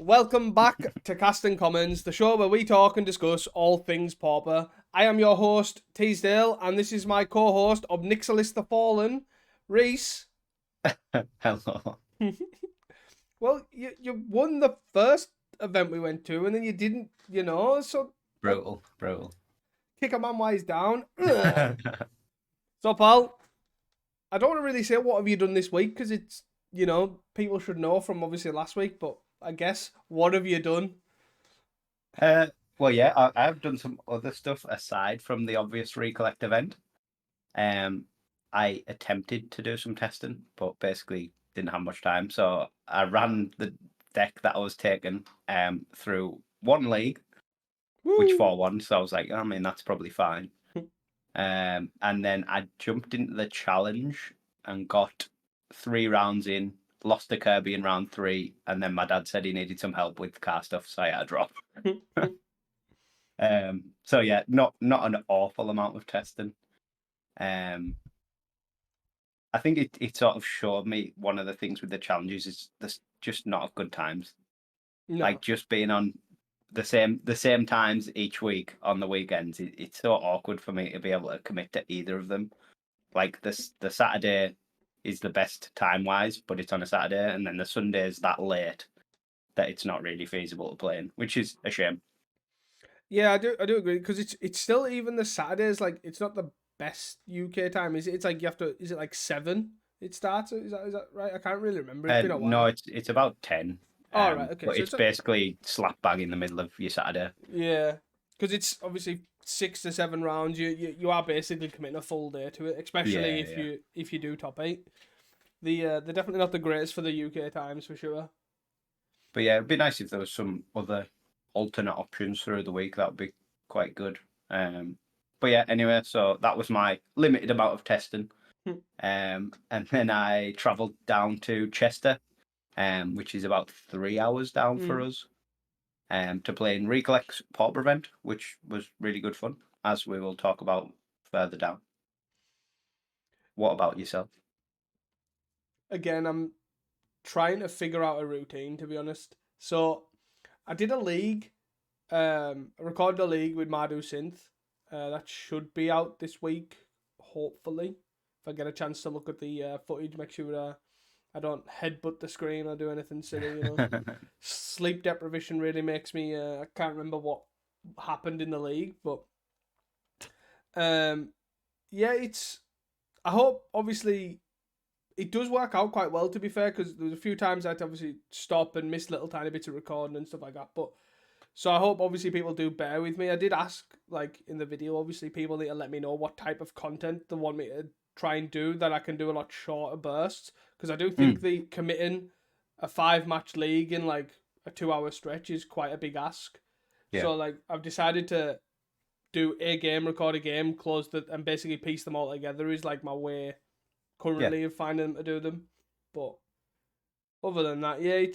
Welcome back to Casting Commons, the show where we talk and discuss all things Pauper. I am your host, Teasdale, and this is my co-host, Obnixilis the Fallen, Reese. Hello. Well, you won the first event we went to, and then you didn't, so Brutal. kick a man while he's down. So, pal, I don't want to really say what have you done this week, because it's, people should know from obviously last week, but I guess, what have you done? Well, yeah, I've done some other stuff aside from the obvious Recollect event. I attempted to do some testing, but basically didn't have much time. So I ran the deck that I was taking through one league, which Woo! 4-1. So I was like, I mean, that's probably fine. And then I jumped into the challenge and got 3 rounds in, lost to Kirby in round 3, and then my dad said he needed some help with car stuff, so I had to drop. So yeah, not an awful amount of testing. I think it sort of showed me one of the things with the challenges is there's just not good times. No. Like just being on the same times each week on the weekends, it's so awkward for me to be able to commit to either of them. Like the Saturday is the best time wise, but it's on a Saturday, and then the Sunday is that late that it's not really feasible to play in, which is a shame. Yeah, I do agree, because it's still, even the Saturdays, like, it's not the best UK time, is it? It's like you have to, is it like 7 it starts? Is that right? I can't really remember. It's been a No, while. it's about 10. Oh, right, okay. But So it's basically slap bang in the middle of your Saturday. yeah, because it's obviously 6 to 7 rounds. You are basically committing a full day to it, especially if you do top 8. They're definitely not the greatest for the UK times, for sure. But yeah, it'd be nice if there was some other alternate options through the week. That would be quite good. But yeah, anyway, so that was my limited amount of testing. And then I travelled down to Chester, which is about 3 hours down for us, to play in Recollect's Pauper event, which was really good fun, as we will talk about further down. What about yourself? Again, I'm trying to figure out a routine, to be honest. So I did a league. I recorded a league with Madu Synth. That should be out this week, hopefully. If I get a chance to look at the footage, make sure I don't headbutt the screen or do anything silly. Sleep deprivation really makes me. I can't remember what happened in the league, but yeah, it's. I hope obviously it does work out quite well, to be fair, because there was a few times I had to obviously stop and miss little tiny bits of recording and stuff like that. But so I hope obviously people do bear with me. I did ask, like, in the video, obviously people need to let me know what type of content they want me to try and do, that I can do a lot shorter bursts, because I do think the committing a 5-match league in like a 2-hour stretch is quite a big ask. Yeah. So like I've decided to do a game, record a game, close the, and basically piece them all together is like my way currently of finding them to do them. But other than that, yeah,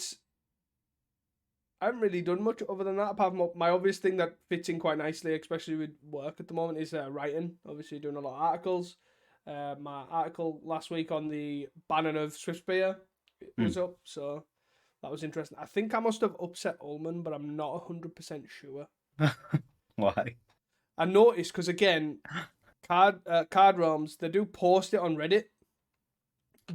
I haven't really done much other than that, apart from my obvious thing that fits in quite nicely, especially with work at the moment, is writing. Obviously, doing a lot of articles. My article last week on the banning of Swiftspear was up, so that was interesting. I think I must have upset Ullman, but I'm not 100% sure. Why? I noticed, because again, card realms, they do post it on Reddit,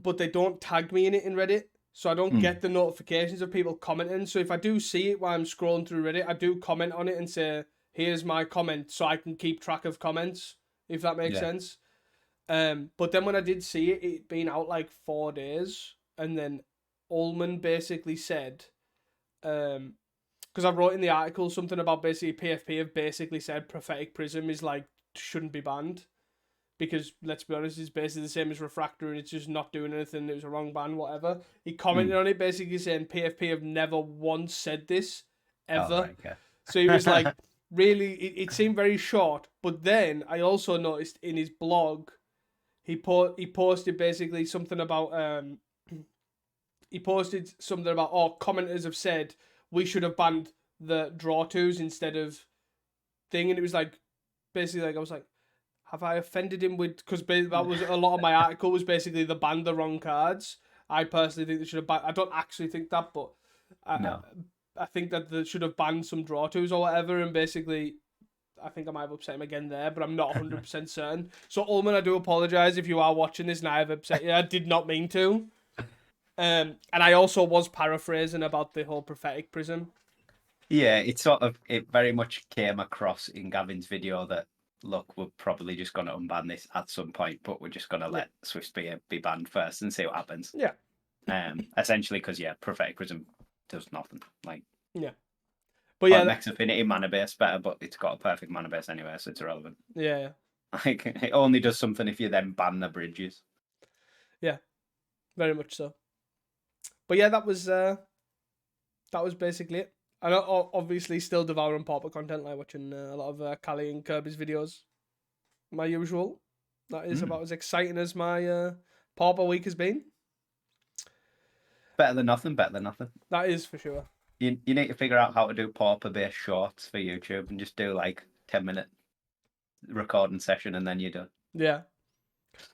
but they don't tag me in it in Reddit. So I don't get the notifications of people commenting. So if I do see it while I'm scrolling through Reddit, I do comment on it and say, here's my comment, so I can keep track of comments, if that makes sense. But then when I did see it, it been out like 4 days, and then Ullman basically said, because I wrote in the article something about basically PFP have basically said Prophetic Prism is like, shouldn't be banned. Because, let's be honest, it's basically the same as Refractor and it's just not doing anything. It was a wrong ban, whatever. He commented on it basically saying PFP have never once said this, ever. Oh, right, okay. So he was like, really, it seemed very short. But then I also noticed in his blog, he posted basically something about, commenters have said we should have banned the draw twos instead of thing. And it was like, basically, like, I was like, have I offended him with, because that was a lot of my article was basically the banned the wrong cards. I personally think they should have banned. I don't actually think that, but No. I think that they should have banned some draw twos or whatever, and basically, I think I might have upset him again there, but I'm not 100% certain. So, Ullman, I do apologise if you are watching this and I have upset you. I did not mean to. And I also was paraphrasing about the whole prophetic prism. Yeah, it very much came across in Gavin's video that, look, we're probably just going to unban this at some point, but we're just going to let Swiftspear be banned first and see what happens. Yeah. Essentially, because, prophetic prism does nothing. Yeah. But yeah, it makes Affinity mana base better, but it's got a perfect mana base anyway, so it's irrelevant. Yeah. It only does something if you then ban the bridges. Yeah, very much so. But yeah, that was basically it. And obviously still devouring Pauper content, like watching a lot of Callie and Kirby's videos. My usual. That is about as exciting as my Pauper week has been. Better than nothing. That is for sure. You need to figure out how to do Pauper-based shorts for YouTube and just do 10-minute recording session and then you're done. Yeah.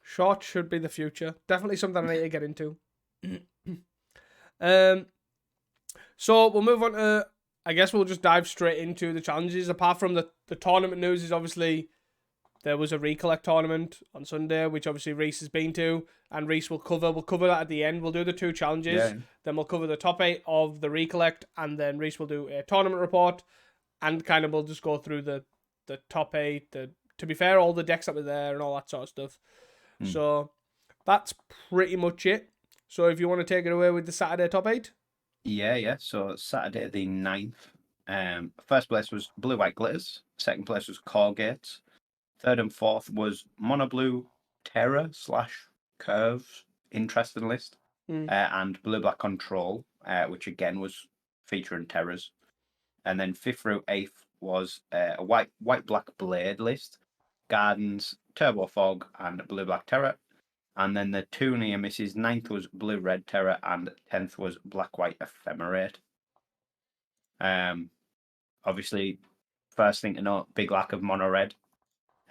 Short should be the future. Definitely something I need to get into. So we'll move on to, I guess we'll just dive straight into the challenges. Apart from the tournament news, is obviously there was a Recollect tournament on Sunday, which obviously Reese has been to, and Reese will cover. We'll cover that at the end. We'll do the 2 challenges, then we'll cover the top 8 of the Recollect, and then Reese will do a tournament report, and kind of we'll just go through the top 8. To be fair, all the decks that were there and all that sort of stuff. So that's pretty much it. So if you want to take it away with the Saturday top 8. Yeah. So Saturday the 9th. First place was Blue White Glitters. Second place was Corgates. Third and fourth was Mono Blue Terror / Curves, interesting list. And Blue Black Control, which again was featuring Terrors. And then 5th through 8th was a White Black Blade list, Gardens, Turbo Fog, and Blue Black Terror. And then the 2 near misses, 9th was Blue Red Terror, and 10th was Black White Ephemerate. Obviously, first thing to note, big lack of Mono Red.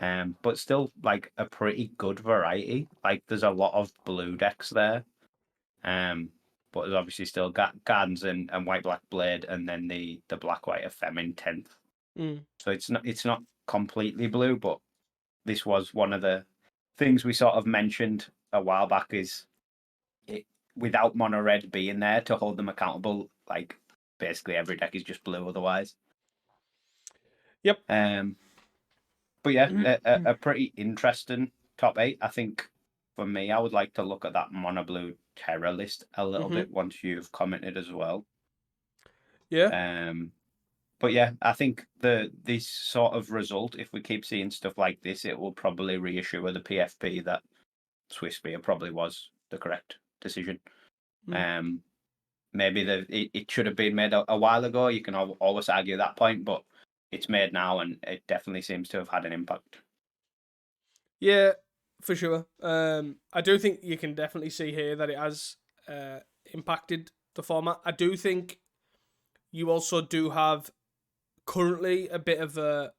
But still, a pretty good variety. There's a lot of blue decks there. But there's obviously still Gardens and White Black Blade, and then the Black White Ephem in 10th. So it's not completely blue, but this was one of the things we sort of mentioned a while back, is it, without Mono Red being there to hold them accountable, basically every deck is just blue otherwise. Yep. But yeah, a pretty interesting top 8. I think for me, I would like to look at that Mono Blue Terror list a little bit once you've commented as well. Yeah. But yeah, I think this sort of result, if we keep seeing stuff like this, it will probably reassure the PFP that Swiftspear probably was the correct decision. Maybe it should have been made a while ago. You can always argue that point, but it's made now, and it definitely seems to have had an impact. Yeah, for sure. I do think you can definitely see here that it has impacted the format. I do think you also do have currently a bit of a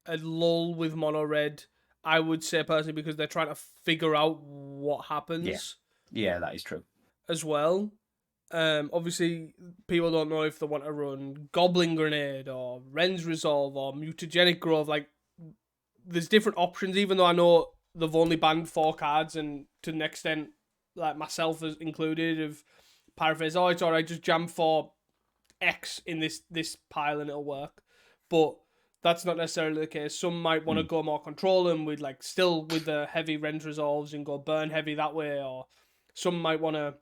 lull with Mono Red, I would say personally, because they're trying to figure out what happens. Yeah, that is true. As well. Obviously, people don't know if they want to run Goblin Grenade or Ren's Resolve or Mutagenic Grove. There's different options, even though I know they've only banned 4 cards, and to an extent, myself is included, of paraphrase, it's alright, just jam 4 X in this pile and it'll work. But that's not necessarily the case. Some might want to go more controlling with still with the heavy Ren's Resolves and go burn heavy that way, or some might want to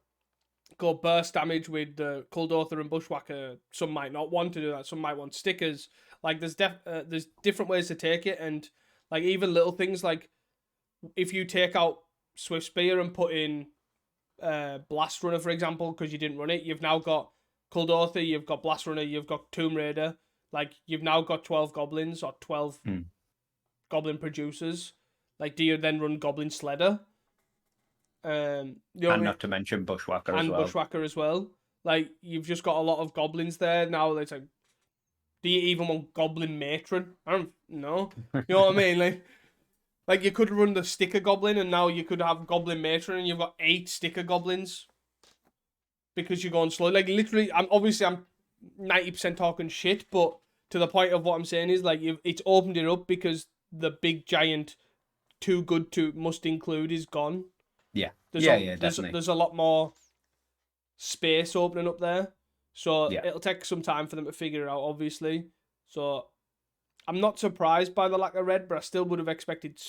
go burst damage with the Kuldotha and Bushwhacker. Some might not want to do that. Some might want stickers. There's different ways to take it, and even little things if you take out Swiftspear and put in Blast Runner, for example, because you didn't run it, you've now got Kuldotha, you've got Blast Runner, you've got Tomb Raider. You've now got 12 goblins or 12 goblin producers. Do you then run Goblin Sledder? Not to mention Bushwhacker as well. Bushwhacker as well. You've just got a lot of goblins there now. It's do you even want Goblin Matron? I don't know. You know what I mean? You could run the sticker goblin, and now you could have Goblin Matron, and you've got 8 sticker goblins because you're going slow. Literally, I'm 90% talking shit, but to the point of what I'm saying is like it's opened it up because the big giant too good to must include is gone. Yeah. There's Definitely. there's a lot more space opening up there. So Yeah. it'll take some time for them to figure it out, obviously. So I'm not surprised by the lack of red, but I still would have expected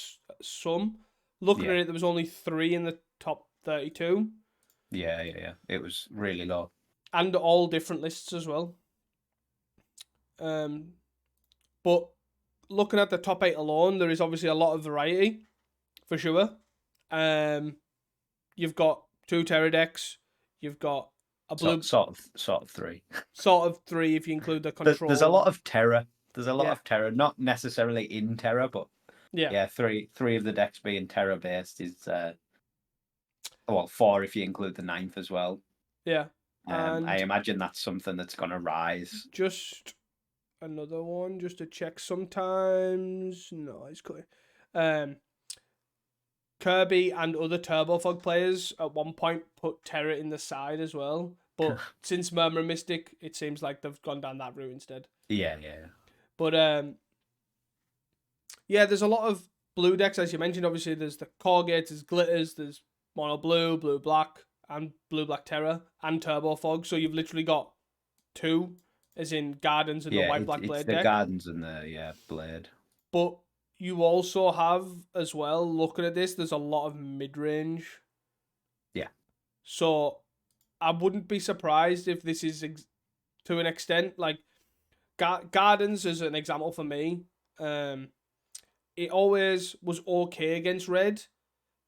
some. Looking Yeah. at it, there was only 3 in the top 32. Yeah. It was really low. And all different lists as well. But looking at the top 8 alone, there is obviously a lot of variety, for sure. You've got 2 Terra decks. You've got a blue... Sort of 3. Sort of 3 if you include the control. There's a lot of terror. There's a lot Yeah. of terror, not necessarily in terror, but Yeah. three of the decks being terror based is 4 if you include the 9th as well. Yeah. I imagine that's something that's gonna rise. Just another one, just to check. Sometimes no, it's cool. Kirby and other Turbofog players at one point put Terra in the side as well, but since Murmur Mystic, it seems like they've gone down that route instead. Yeah. But there's a lot of blue decks, as you mentioned. Obviously, there's the Corgates, there's Glitters, there's Mono Blue, Blue Black, and Blue Black Terra, and Turbo Fog. So you've literally got 2, as in Gardens and the White Black Blade the deck. Gardens and the Blade. But you also have, as well, looking at this, there's a lot of mid-range. Yeah. So I wouldn't be surprised if this is, to an extent, like, Gardens is an example for me. It always was okay against red,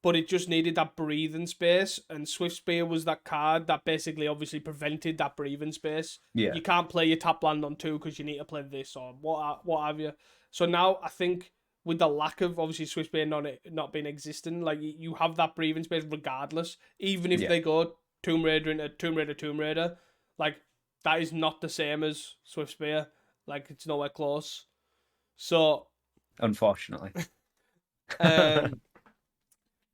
but it just needed that breathing space, and Swiftspear was that card that basically obviously prevented that breathing space. Yeah. You can't play your tap land on 2 because you need to play this or what have you. So now I think with the lack of obviously Swiftspear not being existing, like you have that breathing space regardless, even if they go Tomb Raider into Tomb Raider, like that is not the same as Swiftspear. Like it's nowhere close. So unfortunately.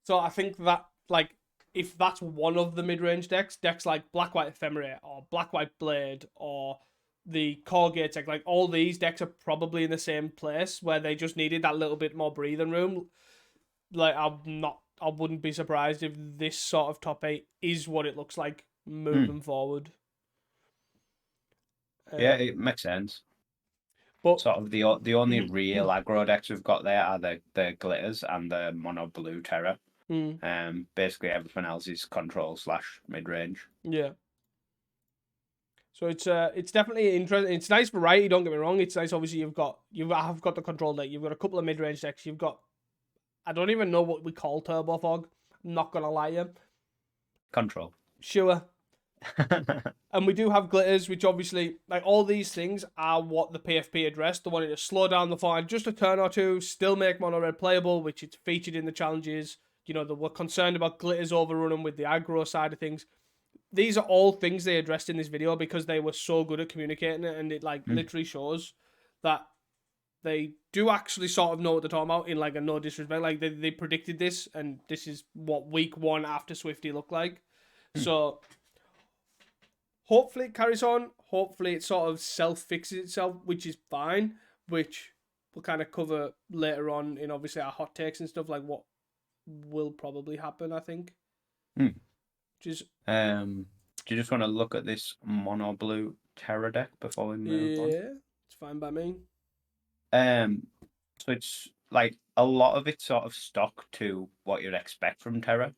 So I think that, like, if that's one of the mid-range decks like Black-White Ephemerate or Black-White Blade or the Corgate deck, like, all these decks are probably in the same place where they just needed that little bit more breathing room. Like, I wouldn't be surprised if this sort of top 8 is what it looks like moving forward. Yeah, it makes sense. But sort of the only real aggro decks we've got there are the Glitters and the Mono Blue Terror. Basically everything else is control / mid range. Yeah. So it's definitely interesting. It's nice variety. Don't get me wrong. It's nice. Obviously, you've got the control deck. You've got a couple of mid range decks. You've got, I don't even know what we call Turbo Fog. I'm not gonna lie to you. Control. Sure. And we do have Glitters, which obviously, like, all these things are what the PFP addressed. They wanted to slow down the fight just a turn or two, still make Mono Red playable, which it's featured in the challenges. You know, they were concerned about Glitters overrunning with the aggro side of things. These are all things they addressed in this video because they were so good at communicating it, and it literally shows that they do actually sort of know what they're talking about, in like a no disrespect. Like they predicted this, and this is what week 1 after Swifty looked like. So hopefully it carries on. Hopefully it sort of self-fixes itself, which is fine, which we'll kind of cover later on in obviously our hot takes and stuff, like what will probably happen, I think. Just do you just want to look at this Mono Blue Terror deck before we move on? Yeah, it's fine by me. So it's like a lot of it's sort of stock to what you'd expect from Terror.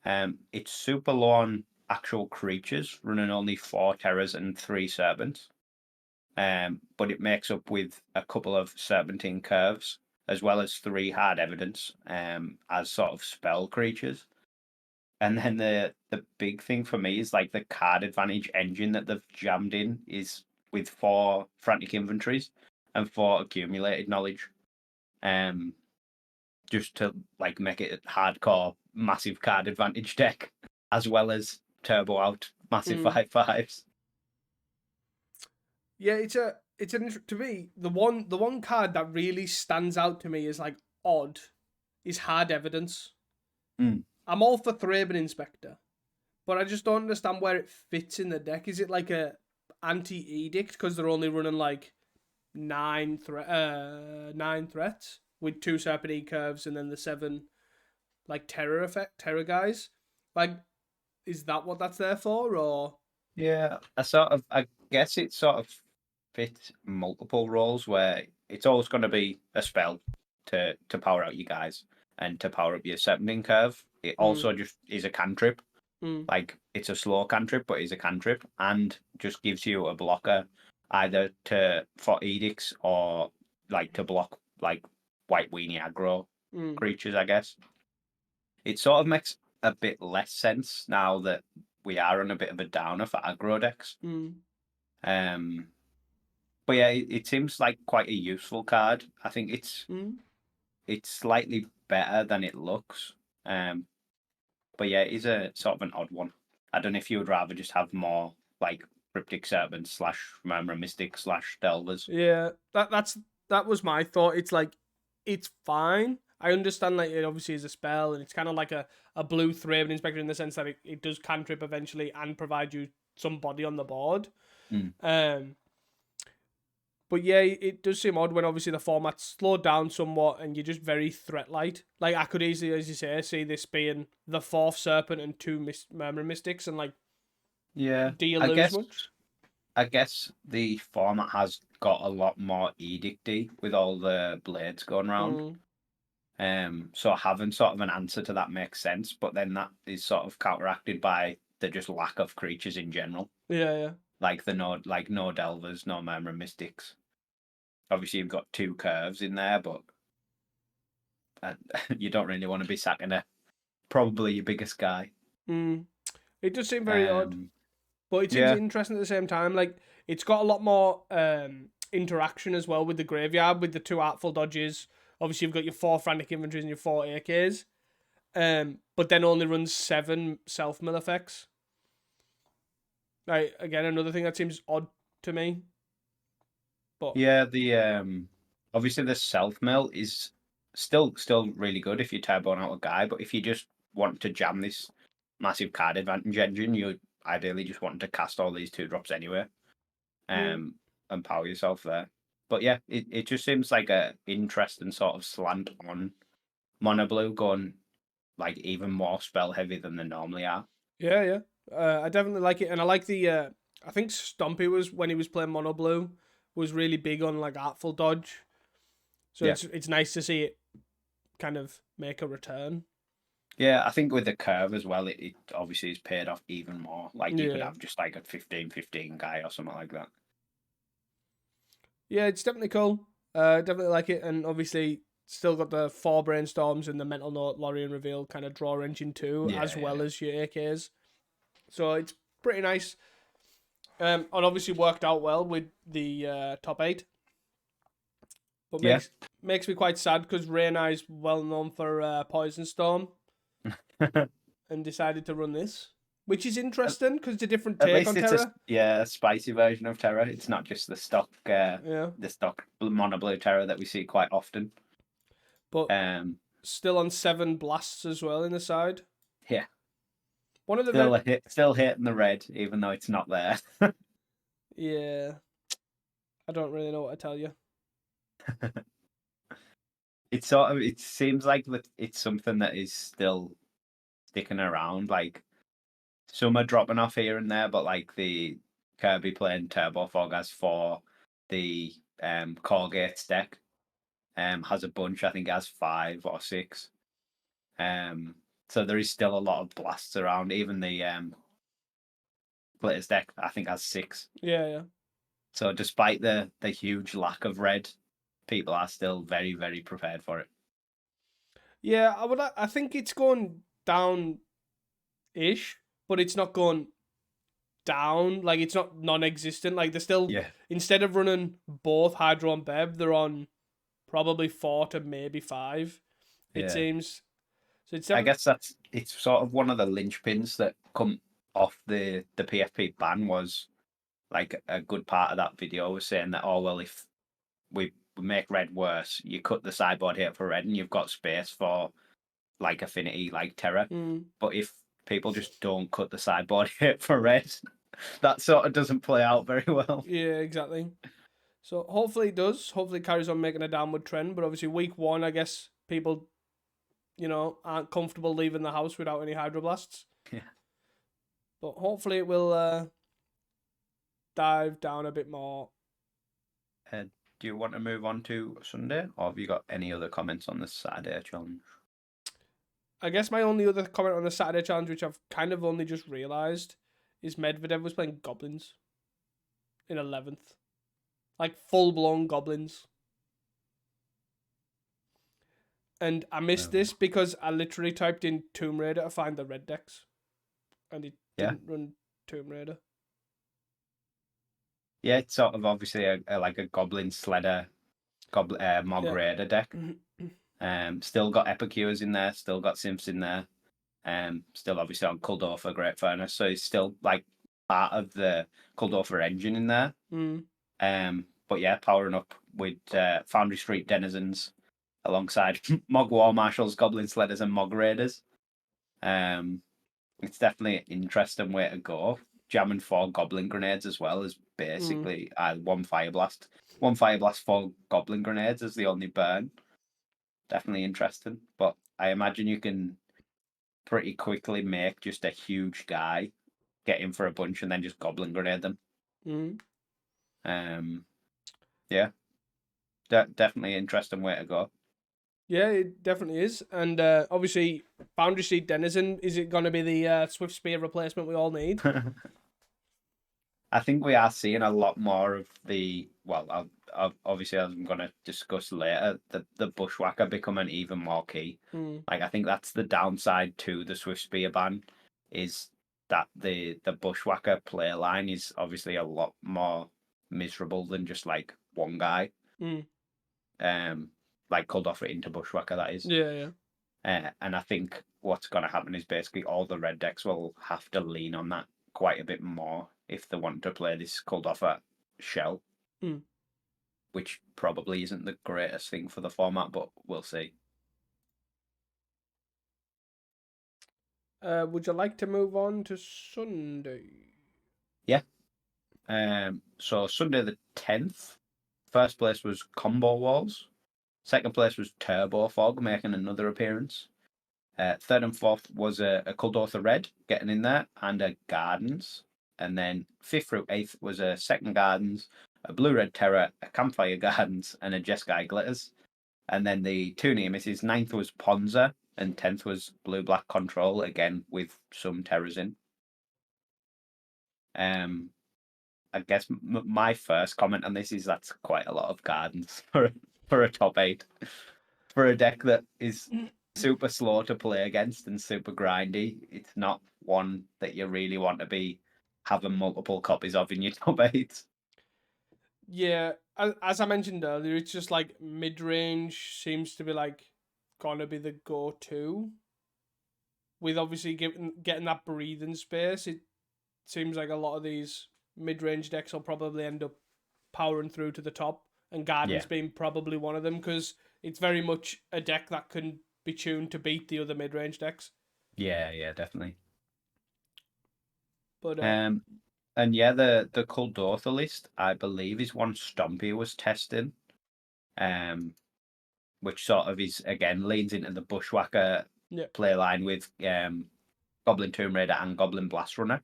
It's super low on actual creatures, running only 4 Terrors and 3 Serpents. But it makes up with a couple of Serpentine Curves, as well as 3 Hard Evidence as sort of spell creatures. And then the big thing for me is like the card advantage engine that they've jammed in is with 4 Frantic Inventories and 4 Accumulated Knowledge. Just to like make it a hardcore massive card advantage deck, as well as turbo out massive 5/5s. Yeah, to me, the one card that really stands out to me is like odd is Hard Evidence. I'm all for Thraben Inspector, but I just don't understand where it fits in the deck. Is it like a anti-edict because they're only running like 9 threats with 2 serpentine curves and then the 7 like terror guys. Like, is that what that's there for, or? Yeah, I guess it sort of fits multiple roles where it's always going to be a spell to power out you guys and to power up your Serpentine Curve. It also just is a cantrip. Mm. Like, it's a slow cantrip, but it's a cantrip and just gives you a blocker either for edicts or like to block like white weenie aggro creatures, I guess. It sort of makes a bit less sense now that we are on a bit of a downer for aggro decks. Um, but yeah, it seems like quite a useful card. I think it's slightly better than it looks. But yeah, it is a sort of an odd one. I don't know if you would rather just have more like Cryptic Serpents / Murmur Mystic / Delvers. Yeah, that was my thought. It's like, it's fine. I understand like it obviously is a spell and it's kind of like a blue Thraben Inspector in the sense that it does cantrip eventually and provide you some body on the board. But yeah, it does seem odd when obviously the format's slowed down somewhat and you're just very threat light. Like, I could easily, as you say, see this being the 4th Serpent and 2 Murmur Mystics and like, Yeah, do you lose much? I guess the format has got a lot more edicty with all the blades going around. So having sort of an answer to that makes sense, but then that is sort of counteracted by the just lack of creatures in general. Yeah. Like no Delvers, no Murmur Mystics. Obviously, you've got 2 curves in there, but you don't really want to be sacking probably your biggest guy. It does seem very odd, but it seems Yeah. interesting at the same time. Like, it's got a lot more interaction as well with the graveyard, with the 2 Artful Dodges. Obviously, you've got your 4 Frantic Inventories and your 4 AKs, but then only runs 7 self-mill effects. Like, again, another thing that seems odd to me. But yeah, the obviously the self mill is still really good if you turbo out a guy, but if you just want to jam this massive card advantage engine, you ideally just want to cast all these 2-drops anyway, and power yourself there. But yeah, it just seems like a interesting sort of slant on mono blue, going like even more spell heavy than they normally are. yeah. I definitely like it, and I like the. I think Stompy was, when he was playing Mono Blue, was really big on like Artful Dodge. So Yeah. it's nice to see it kind of make a return. Yeah, I think with the curve as well, it obviously is paid off even more. Like, you could have just like a 15/15 guy or something like that. Yeah, it's definitely cool. Definitely like it, and obviously still got the 4 brainstorms and the mental note Lorien reveal kind of draw engine too, as well as your AKs. So it's pretty nice. And obviously worked out well with the top 8. But makes me quite sad because Reyna well known for Poison Storm and decided to run this, which is interesting because it's a different take on Terra. A spicy version of Terra. It's not just the stock mono blue Terra that we see quite often. But still on 7 blasts as well in the side. Yeah. One of the still hitting the red, even though it's not there. Yeah. I don't really know what to tell you. It seems like it's something that is still sticking around. Like, some are dropping off here and there, but like the Kirby playing Turbo Fogas for the Core Gates deck has a bunch. I think it has 5 or 6. So there is still a lot of blasts around. Even the Glitters deck, I think, has 6. Yeah. So despite the huge lack of red, people are still very, very prepared for it. Yeah, I think it's going down-ish, but it's not going down. Like, it's not non-existent. Like, they're still, instead of running both Hydro and Beb, they're on probably 4 to maybe 5, it seems. So I guess it's sort of one of the linchpins that come off the PFP ban. Was like a good part of that video was saying that, oh well, if we make red worse, you cut the sideboard here for red and you've got space for like affinity like Terra. But if people just don't cut the sideboard hit for red, that sort of doesn't play out very well. Yeah, exactly. So hopefully it does. Hopefully it carries on making a downward trend. But obviously week one, I guess people, aren't comfortable leaving the house without any hydroblasts. Yeah. But hopefully it will dive down a bit more. Do you want to move on to Sunday, or have you got any other comments on the Saturday challenge? I guess my only other comment on the Saturday challenge, which I've kind of only just realised, is Medvedev was playing goblins in 11th. Like full-blown goblins. And I missed this because I literally typed in Tomb Raider to find the red decks. And it didn't run Tomb Raider. Yeah, it's sort of obviously like a Goblin Sledder, Mog Raider deck. Still got Epicures in there, still got Simps in there. Still obviously on Kuldorfer Great Furnace, so it's still like part of the Kuldorfer engine in there. But yeah, powering up with Foundry Street Denizens alongside Mog War Marshals, Goblin Sledders, and Mog Raiders. It's definitely an interesting way to go. Jamming 4 Goblin Grenades as well is basically one Fire Blast. 4 Goblin Grenades is the only burn. Definitely interesting, but I imagine you can pretty quickly make just a huge guy, get in for a bunch, and then just Goblin Grenade them. Yeah, definitely an interesting way to go. Yeah, it definitely is. And obviously, Foundry Street Denizen, is it going to be the Swiftspear replacement we all need? I think we are seeing a lot more of the, well, obviously, as I'm going to discuss later, the Bushwhacker becoming even more key. Like, I think that's the downside to the Swiftspear ban, is that the Bushwhacker play line is obviously a lot more miserable than just like one guy. Like Kuldorfer into Bushwhacker, that is. Yeah. And I think what's going to happen is basically all the red decks will have to lean on that quite a bit more if they want to play this Kuldorfer shell, which probably isn't the greatest thing for the format, but we'll see. Would you like to move on to Sunday? Yeah. So Sunday the 10th, first place was Combo Walls. Second place was Turbo Fog, making another appearance. Third and fourth was a Kuldorfer Red, getting in there, and a Gardens. And then 5th through 8th was a second Gardens, a Blue Red Terror, a Campfire Gardens, and a Jeskai Glitters. And then the 2 near misses, 9th was Ponza, and 10th was Blue Black Control, again with some Terrors in. I guess my first comment on this is that's quite a lot of Gardens for a top 8. For a deck that is super slow to play against and super grindy, it's not one that you really want to be having multiple copies of in your top 8. Yeah, as I mentioned earlier, it's just like mid-range seems to be like gonna be the go-to. With obviously getting that breathing space, it seems like a lot of these mid-range decks will probably end up powering through to the top, and Gardens being probably one of them, because it's very much a deck that can be tuned to beat the other mid-range decks. Yeah, definitely. But and yeah, the Kuldorfer list, I believe, is one Stompy was testing, which sort of is again leans into the Bushwhacker play line with Goblin Tomb Raider and Goblin Blast Runner.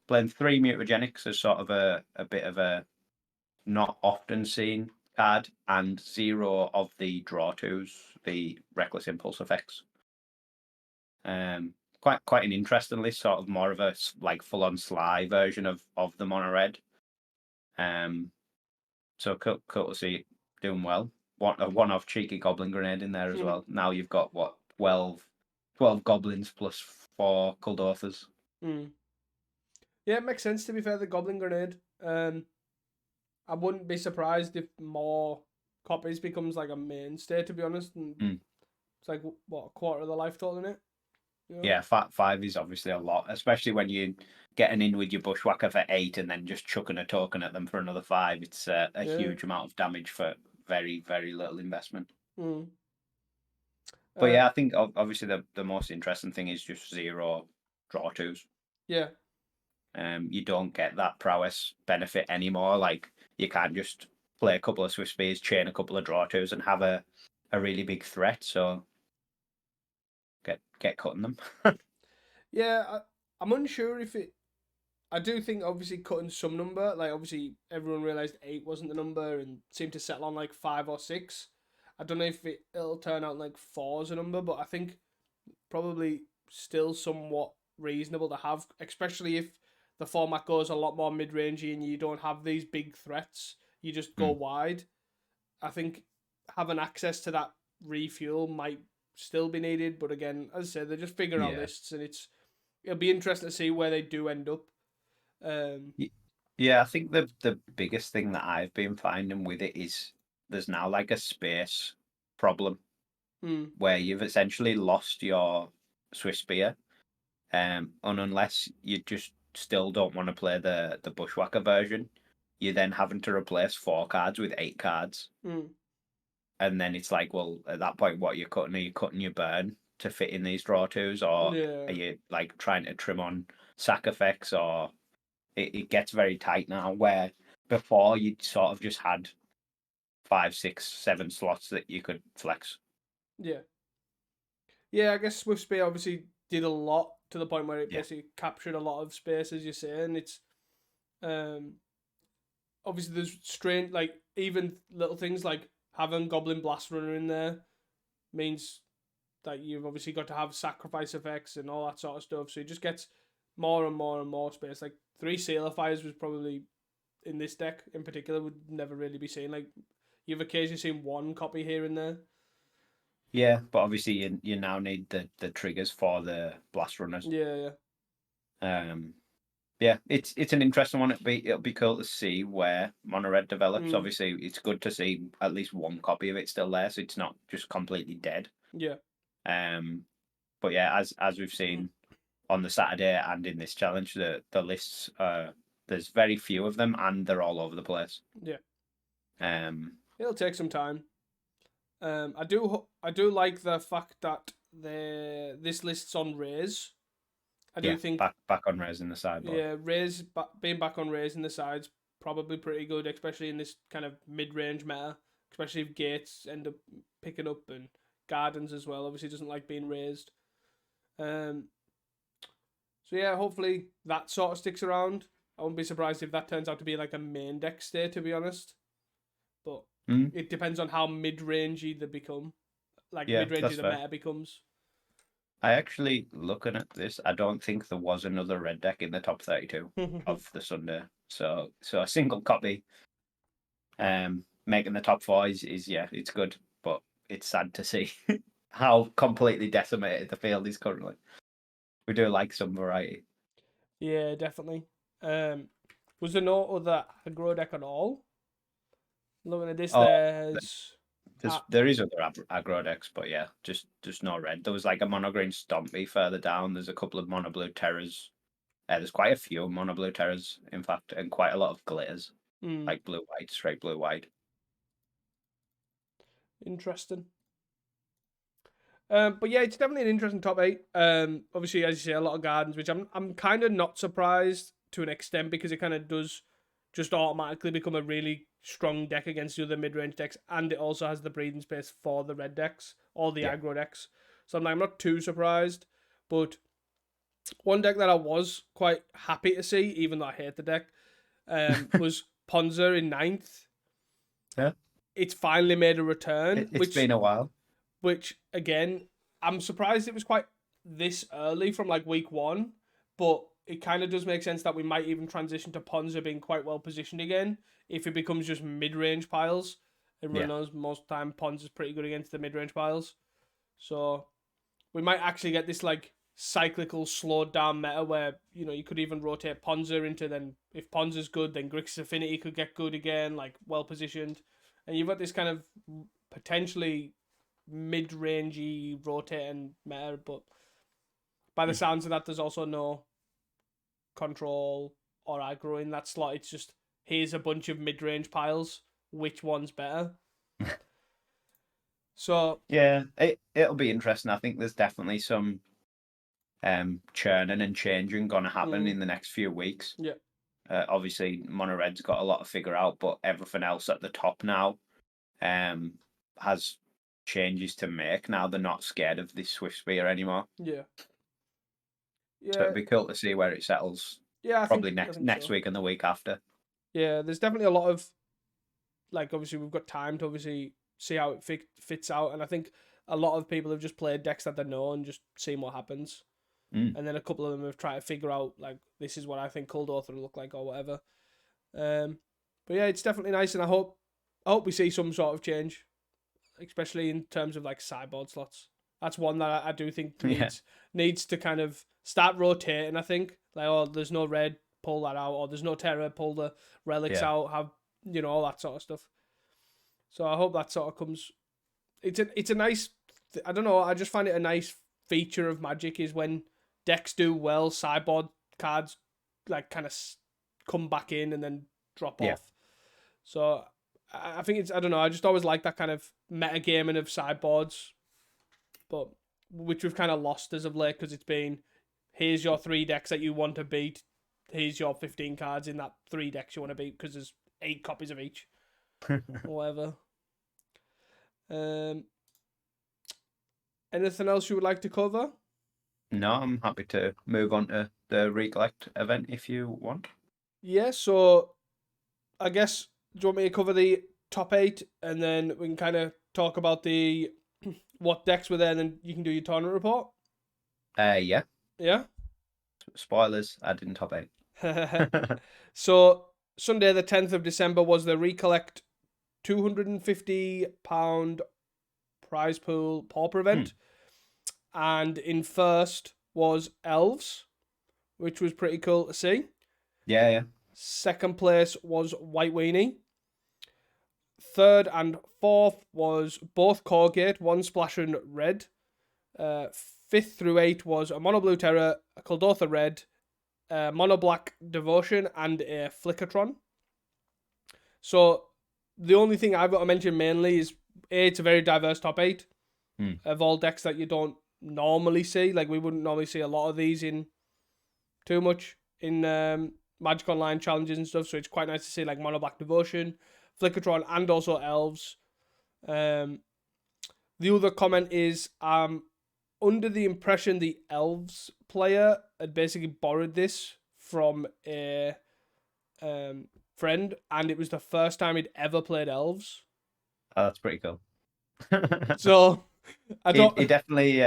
Playing 3 Mutagenics as sort of a bit of a not often seen card, and 0 of the draw 2s, the Reckless Impulse effects. Quite an interesting list, sort of more of a like full on Sly version of the mono red. So cool to see it doing well. One off cheeky Goblin Grenade in there as well. Now you've got what 12 goblins plus 4 Kuldorfers. Yeah, it makes sense, to be fair, the Goblin Grenade. I wouldn't be surprised if more copies becomes like a mainstay, to be honest. And it's like, what, a quarter of the life total in it? You know? Yeah, 5 is obviously a lot, especially when you're getting in with your Bushwhacker for 8 and then just chucking a token at them for another 5. It's a huge amount of damage for very, very little investment. But yeah, I think obviously the most interesting thing is just 0 draw 2s. Yeah. You don't get that prowess benefit anymore. Like you can't just play a couple of Swiftspears, chain a couple of draw twos, and have a really big threat. So get cutting them. Yeah, I'm unsure if it. I do think obviously cutting some number, like obviously everyone realised 8 wasn't the number and seemed to settle on like 5 or 6. I don't know if it'll turn out like 4 is a number, but I think probably still somewhat reasonable to have, especially if the format goes a lot more mid-rangey and you don't have these big threats. You just go Mm. wide. I think having access to that refuel might still be needed, but again, as I said, they're just figuring out Yeah. lists, and it'll be interesting to see where they do end up. Yeah, I think the biggest thing that I've been finding with it is there's now like a space problem Hmm, where you've essentially lost your Swiftspear. And unless you just still don't want to play the Bushwhacker version, you're then having to replace 4 cards with 8 cards. hmm. And then it's like, well, at that point, what you're cutting? Are you cutting your burn to fit in these draw twos, or Yeah, are you like trying to trim on sack effects? Or it gets very tight now. Where before you sort of just had 5, 6, 7 slots that you could flex. yeah. Yeah, I guess Swift Spear obviously did a lot to the point where it Yeah, basically captured a lot of space, as you say, and it's um obviously there's strange like even little things like having Goblin Blast Runner in there means that you've obviously got to have sacrifice effects and all that sort of stuff. So it just gets more and more and more space. Like 3 Sailor Fires was probably in this deck in particular would never really be seen. Like you've occasionally seen one copy here and there. yeah, but obviously you now need the triggers for the blast runners. Yeah, yeah. Um, yeah, it's an interesting one. It'll be cool to see where Mono Red develops. Mm, Obviously, it's good to see at least one copy of it still there, so it's not just completely dead. yeah. Um, but yeah, as we've seen on the Saturday and in this challenge, the lists there's very few of them, and they're all over the place. Yeah. Um, It'll take some time. I do like the fact that this list's on Rays. I do yeah, think back on raising the sideboard. yeah, being back on raising the sides probably pretty good, especially in this kind of mid-range meta. Especially if gates end up picking up and gardens as well. Obviously, doesn't like being raised. Um, so yeah, hopefully that sort of sticks around. I wouldn't be surprised if that turns out to be like a main deck stay, to be honest. But Mm, it depends on how mid-rangey they become, like yeah, mid-rangey that's the fair. meta becomes. I actually, looking at this, I don't think there was another red deck in the top 32 of the Sunday. So a single copy making the top 4 is yeah, it's good, but it's sad to see how completely decimated the field is currently. We do like some variety. Yeah, definitely. Um, was there no other aggro deck at all? Looking at this, Oh, there's there is other aggro decks, but yeah, just no red. There was like a mono green Stompy further down. There's a couple of mono blue terrors. There's quite a few mono blue terrors, in fact, and quite a lot of glitters, hmm, like blue white, straight blue white. interesting. But yeah, it's definitely an interesting top 8. Obviously, as you say, a lot of gardens, which I'm kind of not surprised to an extent because it kind of does just automatically become a really strong deck against the other mid range decks, and it also has the breathing space for the red decks or the Yeah. aggro decks. So I'm not too surprised. But one deck that I was quite happy to see, even though I hate the deck, was Ponza in ninth. Yeah. It's finally made a return, It's been a while. which again, I'm surprised it was quite this early from like week 1, but it kind of does make sense that we might even transition to Ponza being quite well positioned again if it becomes just mid range piles. Everyone Yeah. knows most of the time Ponza's pretty good against the mid range piles. So we might actually get this like cyclical slowed down meta where you could even rotate Ponza into then if Ponza's good then Grixis Affinity could get good again, like well positioned, and you've got this kind of potentially mid-rangey rotating meta, but by the sounds of that, there's also no control or aggro in that slot. It's just here's a bunch of mid-range piles. Which one's better? So Yeah, it'll be interesting. I think there's definitely some churning and changing going to happen in the next few weeks. Yeah. Obviously, Mono Red's got a lot to figure out, but everything else at the top now has changes to make. Now they're not scared of this Swiftspear anymore. Yeah. So Yeah. it'd be cool to see where it settles. Yeah, I Probably think next so. week and the week after. Yeah, there's definitely a lot of, like, obviously we've got time to obviously see how it fits out, and I think a lot of people have just played decks that they know and just seen what happens, and then a couple of them have tried to figure out, like, this is what I think Cold Author will look like or whatever. But yeah, it's definitely nice, and I hope we see some sort of change, especially in terms of like sideboard slots. That's one that I do think needs to kind of start rotating. I think, like, oh, there's no red, pull that out, or there's no terror, pull the relics out. Have, you know, all that sort of stuff. So I hope that sort of comes. It's a nice. I don't know. I just find it a nice feature of Magic is when decks do well, sideboard cards like kind of come back in and then drop off. So I think it's, I don't know, I just always like that kind of metagaming of sideboards, but which we've kind of lost as of late because it's been, here's your 3 decks that you want to beat, here's your 15 cards in that 3 decks you want to beat because there's 8 copies of each or whatever. Anything else you would like to cover? No, I'm happy to move on to the Recollect event if you want. Yeah, so I guess, do you want me to cover the top 8 and then we can kind of talk about the what decks were there and then you can do your tournament report? Yeah. Yeah? Spoilers, I didn't top 8. So, Sunday the 10th of December was the Recollect £250 prize pool pauper event. And in first was Elves, which was pretty cool to see. Yeah. Second place was White Weenie. Third and fourth was both Corgate, one splash and red. 5th through 8th was a Mono Blue Terror, a Kuldotha Red, a Mono Black Devotion, and a Flickertron. So the only thing I've got to mention mainly is, A, it's a very diverse top 8 of all decks that you don't normally see. Like, we wouldn't normally see a lot of these in too much in Magic Online challenges and stuff, so it's quite nice to see like Mono Black Devotion, Flickertron, and also Elves. The other comment is under the impression the Elves player had basically borrowed this from a friend, and it was the first time he'd ever played Elves. Oh, that's pretty cool. So I don't. He definitely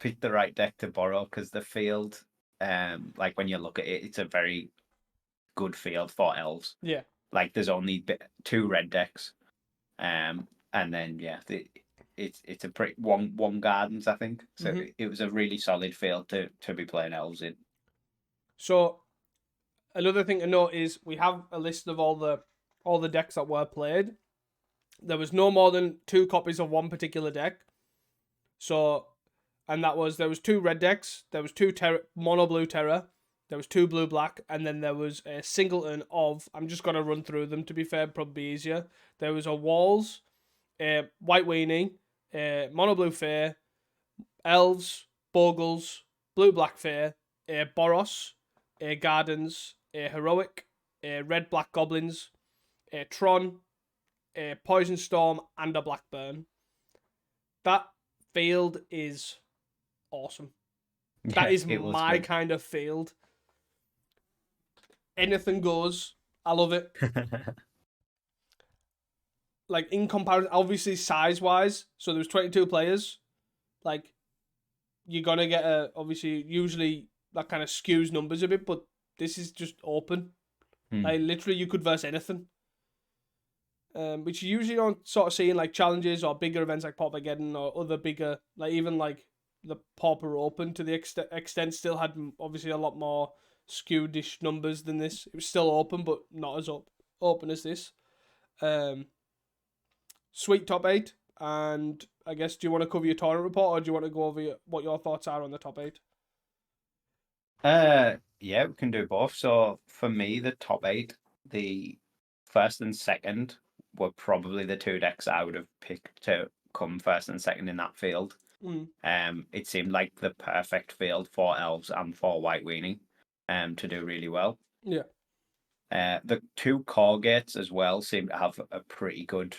picked the right deck to borrow because the field, like when you look at it, it's a very good field for Elves. Yeah. Like there's only 2 red decks, and then it's a pretty one gardens, I think. So it was a really solid field to be playing Elves in. So another thing to note is we have a list of all the decks that were played. There was no more than 2 copies of one particular deck. So, and there was 2 red decks, there was 2 Mono Blue Terror, there was 2 Blue Black, and then there was a singleton of, I'm just going to run through them to be fair, probably easier. There was a Walls, a White Weenie, a Mono Blue Fair, Elves, Bogles, Blue Black Fair, a Boros, a Gardens, a Heroic, a Red Black Goblins, a Tron, a Poison Storm, and a Blackburn. That field is awesome. That is my kind of field. Anything goes. I love it. Like, in comparison, obviously size-wise, so there was 22 players. Like, you're going to get obviously, usually that kind of skews numbers a bit, but this is just open. Like, literally, you could verse anything. Which you usually don't sort of see in like challenges or bigger events like Paupergeddon or other bigger, like even like the Pauper Open to the extent still had obviously a lot more skewed-ish numbers than this. It was still open, but not as open as this. Sweet top 8, and I guess, do you want to cover your tournament report or do you want to go over what your thoughts are on the top 8? Yeah, we can do both. So for me, the top 8, the first and second were probably the 2 decks I would have picked to come first and second in that field. It seemed like the perfect field for elves and for White Weenie to do really well. Yeah. The two core gates as well seem to have a pretty good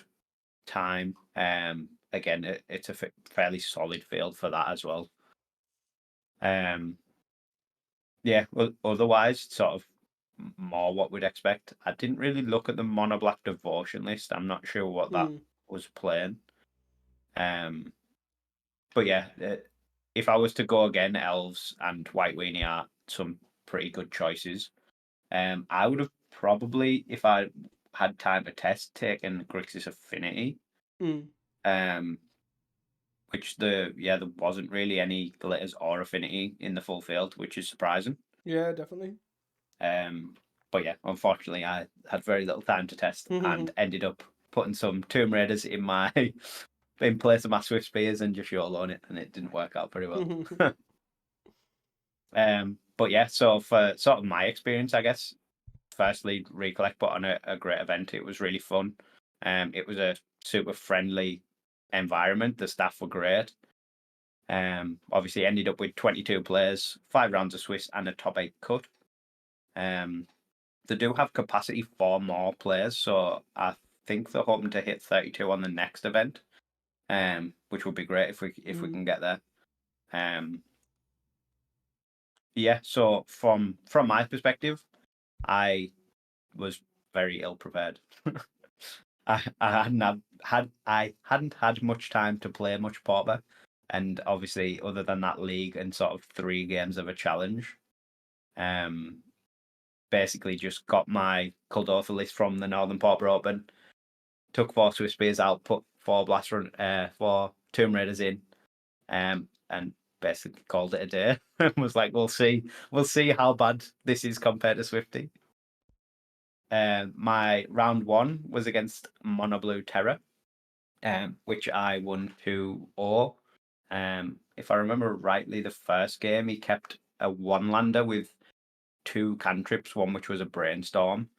time. Again, it's a fairly solid field for that as well. Yeah, well, otherwise, sort of more what we'd expect. I didn't really look at the Mono Black Devotion list. I'm not sure what that was playing. But yeah, if I was to go again, Elves and White Weenie are some pretty good choices. I would have probably, if I had time to test, taken Grixis Affinity. Which there wasn't really any glitters or affinity in the full field, which is surprising. Yeah, definitely. But yeah, unfortunately, I had very little time to test and ended up putting some Tomb Raiders in my in place of my Swiftspears and just YOLOing it, and it didn't work out very well. But yeah, so for sort of my experience, I guess, firstly, Recollect put on a great event. It was really fun. It was a super friendly environment. The staff were great. Obviously ended up with 22 players, 5 rounds of Swiss, and a top 8 cut. They do have capacity for more players, so I think they're hoping to hit 32 on the next event, which would be great if we can get there. Yeah, so from my perspective, I was very ill prepared. I hadn't had much time to play much Pauper, and obviously other than that league and sort of 3 games of a challenge, basically just got my Kuldotha list from the Northern Pauper Open, took 4 Swiftspears out, put 4 4 Tomb Raiders in, and basically called it a day. And was like, we'll see how bad this is compared to Swifty. My round 1 was against Mono Blue Terror, which I won 2-0. If I remember rightly, the first game he kept a 1-lander with 2 cantrips, one which was a Brainstorm,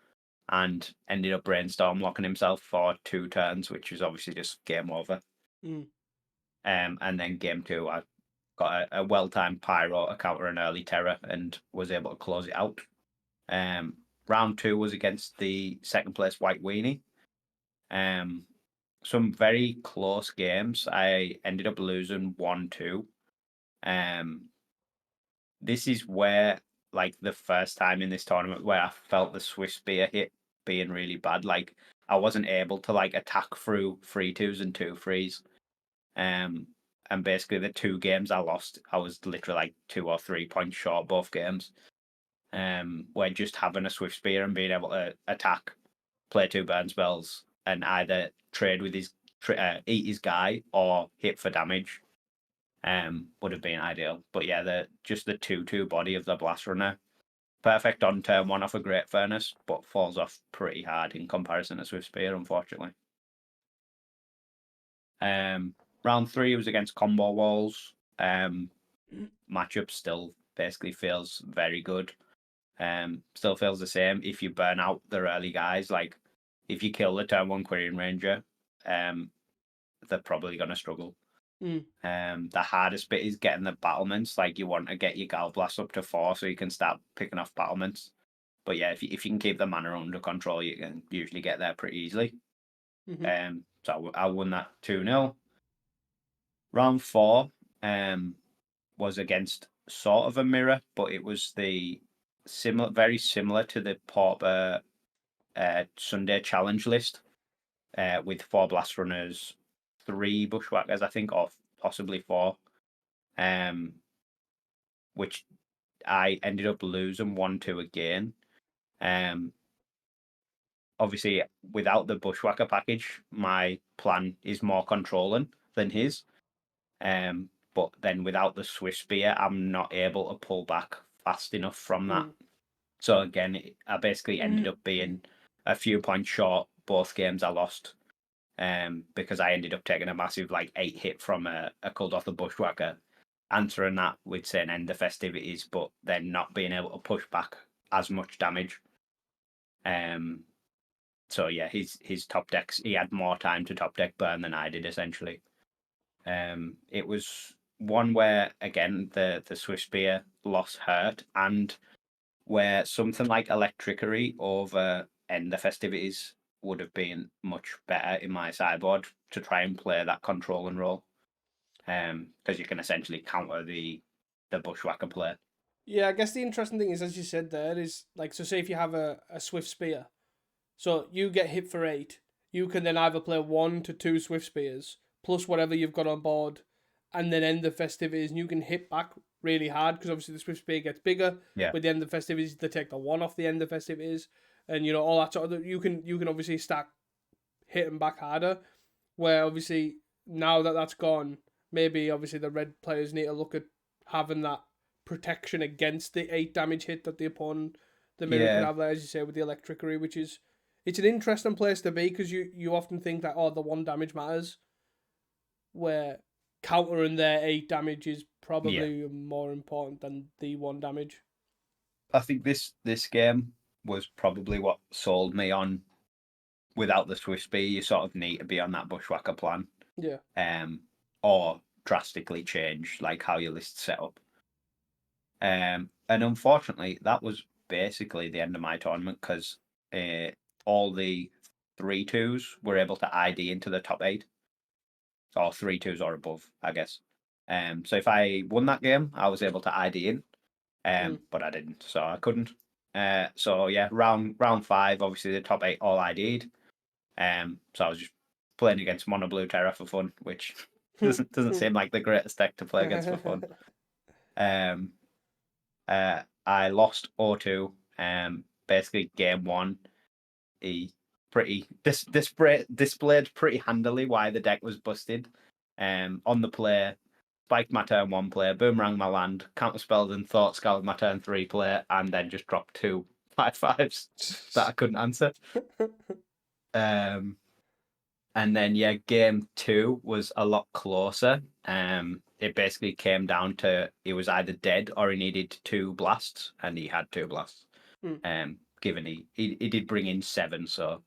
and ended up Brainstorm locking himself for 2 turns, which was obviously just game over. And then game 2, I got a well-timed Pyro, a counter, an early Terror, and was able to close it out. Round 2 was against the second place White Weenie. Some very close games. I ended up losing 1-2. This is where, like, the first time in this tournament where I felt the Swiftspear hit being really bad. Like, I wasn't able to like attack through 3-2s and 2-3s. And basically the 2 games I lost, I was literally like 2 or 3 points short both games. Where just having a Swiftspear and being able to attack, play 2 burn spells, and either trade with his eat his guy or hit for damage, would have been ideal. But yeah, the 2/2 body of the Blast Runner, perfect on turn 1 off a Great Furnace, but falls off pretty hard in comparison to Swiftspear, unfortunately. Round 3 was against Combo Walls. Matchup still basically feels very good. Still feels the same if you burn out the early guys. Like, if you kill the turn 1 Quirion Ranger, they're probably going to struggle. The hardest bit is getting the battlements. Like, you want to get your Gal Blast up to 4 so you can start picking off battlements. But yeah, if you can keep the mana under control, you can usually get there pretty easily. So I won that 2-0. Round 4 was against sort of a mirror, but it was the very similar to the Pauper Sunday challenge list, with 4 Blast Runners, 3 Bushwhackers, I think, or possibly 4, which I ended up losing 1-2 again. Obviously, without the Bushwhacker package, my plan is more controlling than his. But then without the Swiftspear, I'm not able to pull back fast enough from that. So again, I basically ended up being a few points short both games I lost, because I ended up taking a massive 8 hit from a Kuldotha Bushwhacker, answering that with saying end the festivities, but then not being able to push back as much damage. So yeah, his top decks, he had more time to top deck burn than I did, essentially. It was one where again the Swiftspear lost hurt, and where something like Electricity over End the Festivities would have been much better in my sideboard to try and play that controlling role. Because you can essentially counter the Bushwhacker play. Yeah, I guess the interesting thing is, as you said there, is like, so say if you have a Swiftspear, so you get hit for 8, you can then either play 1 to 2 Swiftspears, plus whatever you've got on board, and then end the festivities, and you can hit back really hard, because obviously the Swiftspear gets bigger. Yeah. With the end of festivities, they take the 1 off the end of festivities, and you know, all that sort of, you can obviously start hitting back harder, where obviously now that that's gone, maybe obviously the red players need to look at having that protection against the 8 damage hit that the opponent, the mirror, could have, as you say, with the Electricity, which is, it's an interesting place to be, because you often think that, oh, the 1 damage matters, where countering their 8 damage is probably more important than the 1 damage. I think this game was probably what sold me on. Without the Swiftspear, you sort of need to be on that Bushwhacker plan. Yeah. Or drastically change like how your list set up. And unfortunately, that was basically the end of my tournament, because all the 3-2s were able to ID into the top 8, or 3-2s or above, I guess. So if I won that game, I was able to ID in, but I didn't, so I couldn't. So yeah, round 5, obviously the top 8 all ID'd. So I was just playing against Mono Blue Terra for fun, which doesn't seem like the greatest deck to play against for fun. I lost 0-2. Basically game 1, he displayed pretty handily why the deck was busted. On the play, spiked my turn 1 play, boomerang my land, counterspelled and thought scoured my turn 3 play, and then just dropped 2 5/5s that I couldn't answer. And then game 2 was a lot closer. It basically came down to he was either dead or he needed 2 blasts, and he had 2 blasts. Given he did bring in 7, so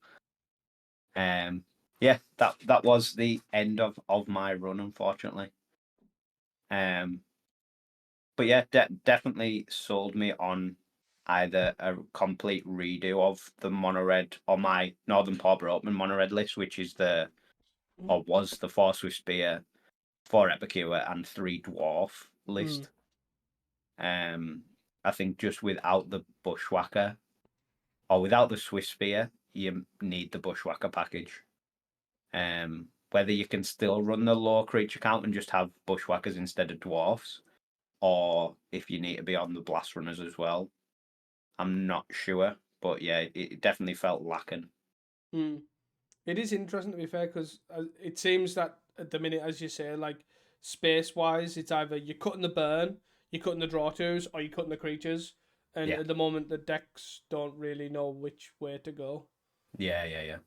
that was the end of my run, unfortunately. But yeah, definitely sold me on either a complete redo of the mono red, or my Northern Pauper Open mono red list, which is was the 4 Swiftspear, 4 Epicure, and 3 Dwarf list. I think just without the Bushwhacker, or without the Swiftspear, you need the Bushwhacker package. Whether you can still run the low creature count and just have Bushwhackers instead of Dwarfs, or if you need to be on the Blast Runners as well, I'm not sure. But yeah, it definitely felt lacking. It is interesting, to be fair, because it seems that at the minute, as you say, like, space-wise, it's either you're cutting the burn, you're cutting the draw twos, or you're cutting the creatures. And at the moment, the decks don't really know which way to go. Yeah.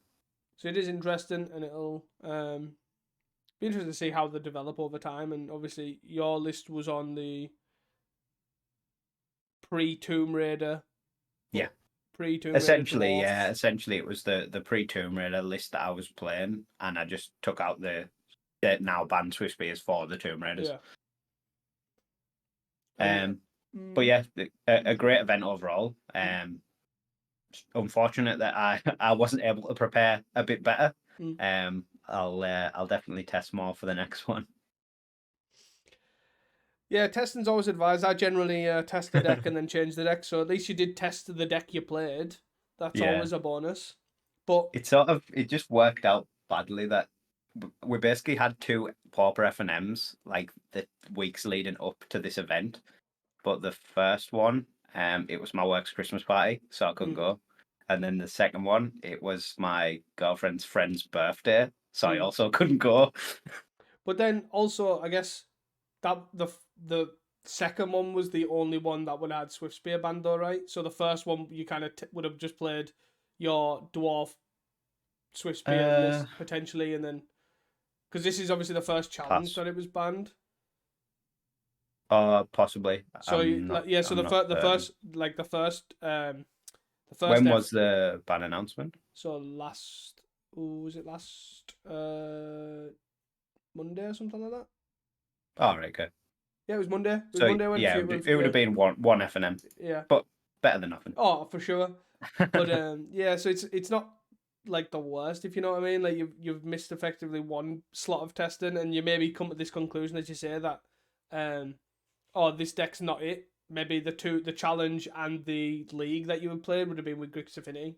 So it is interesting, and it'll be interesting to see how they develop over time. And obviously, your list was on the pre-Tomb Raider. Yeah. Pre-Tomb Raider Essentially, dwarf. essentially it was the pre-Tomb Raider list that I was playing, and I just took out the now banned Swiftspears for the Tomb Raiders. Yeah. But yeah, a great event overall. Unfortunate that I wasn't able to prepare a bit better. I'll definitely test more for the next one. Yeah, testing's always advised. I generally test the deck and then change the deck. So at least you did test the deck you played. That's always a bonus. But it just worked out badly that we basically had 2 Pauper FNMs like the weeks leading up to this event. But the first one, it was my work's Christmas party, so I couldn't go. And then the second one, it was my girlfriend's friend's birthday, so I also couldn't go. But then also, I guess that the second one was the only one that would have had Swiftspear banned, though, right? So the first one you kind of would have just played your dwarf Swiftspear list potentially, and then because this is obviously the first challenge that it was banned. Possibly. So the first. When was the ban announcement? So was it last Monday or something like that. All right, good. Yeah, it was Monday. It was So Monday when yeah, it it would have been one F&M, Yeah. but better than nothing. Oh, for sure. But yeah, so it's not like the worst, if you know what I mean. Like you've missed effectively one slot of testing, and you maybe come to this conclusion, as you say, that this deck's not it. Maybe the challenge and the league that you would play would have been with Grix Affinity.